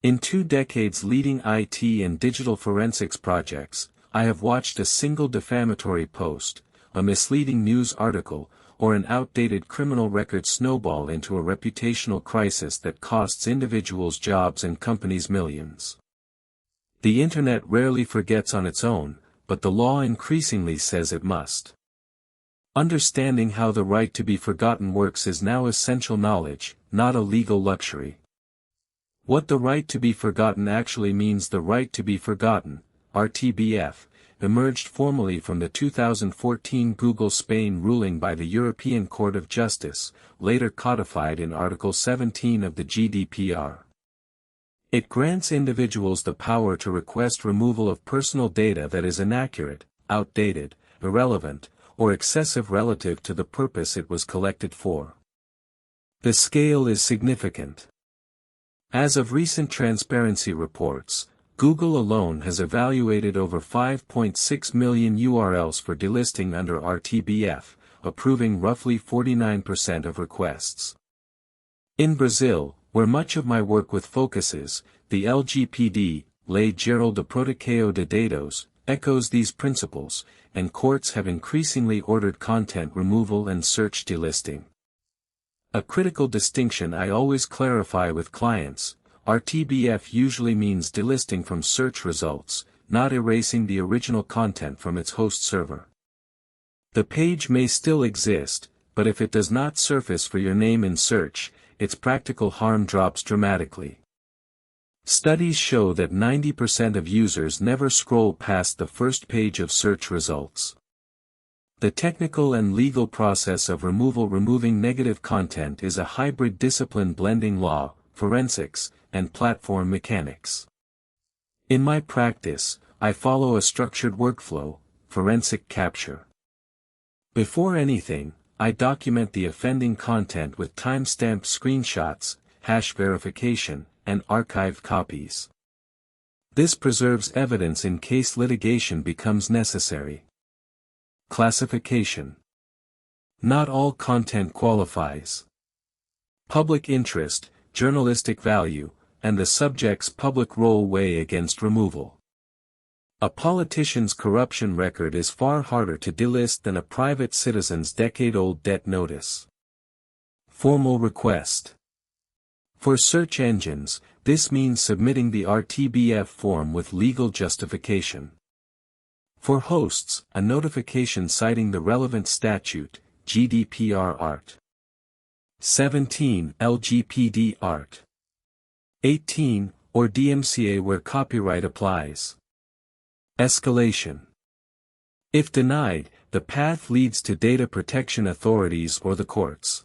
In 2 decades leading IT and digital forensics projects, I have watched a single defamatory post, a misleading news article, or an outdated criminal record snowball into a reputational crisis that costs individuals jobs and companies millions. The internet rarely forgets on its own, but the law increasingly says it must. Understanding how the right to be forgotten works is now essential knowledge, not a legal luxury. What the right to be forgotten actually means. The right to be forgotten, RTBF, emerged formally from the 2014 Google Spain ruling by the European Court of Justice, later codified in Article 17 of the GDPR. It grants individuals the power to request removal of personal data that is inaccurate, outdated, irrelevant, or excessive relative to the purpose it was collected for. The scale is significant. As of recent transparency reports, Google alone has evaluated over 5.6 million URLs for delisting under RTBF, approving roughly 49% of requests. In Brazil, where much of my work with focuses, the LGPD, Lei Geral de Proteção de Dados, echoes these principles, and courts have increasingly ordered content removal and search delisting. A critical distinction I always clarify with clients: RTBF usually means delisting from search results, not erasing the original content from its host server. The page may still exist, but if it does not surface for your name in search, its practical harm drops dramatically. Studies show that 90% of users never scroll past the first page of search results. The technical and legal process of removing negative content is a hybrid discipline blending law, forensics, and platform mechanics. In my practice, I follow a structured workflow: forensic capture. Before anything, I document the offending content with timestamped screenshots, hash verification, and archived copies. This preserves evidence in case litigation becomes necessary. Classification. Not all content qualifies. Public interest, journalistic value, and the subject's public role weigh against removal. A politician's corruption record is far harder to delist than a private citizen's decade-old debt notice. Formal request. For search engines, this means submitting the RTBF form with legal justification. For hosts, a notification citing the relevant statute, GDPR Art. 17 LGPD Art. 18, or DMCA where copyright applies. Escalation. If denied, the path leads to data protection authorities or the courts.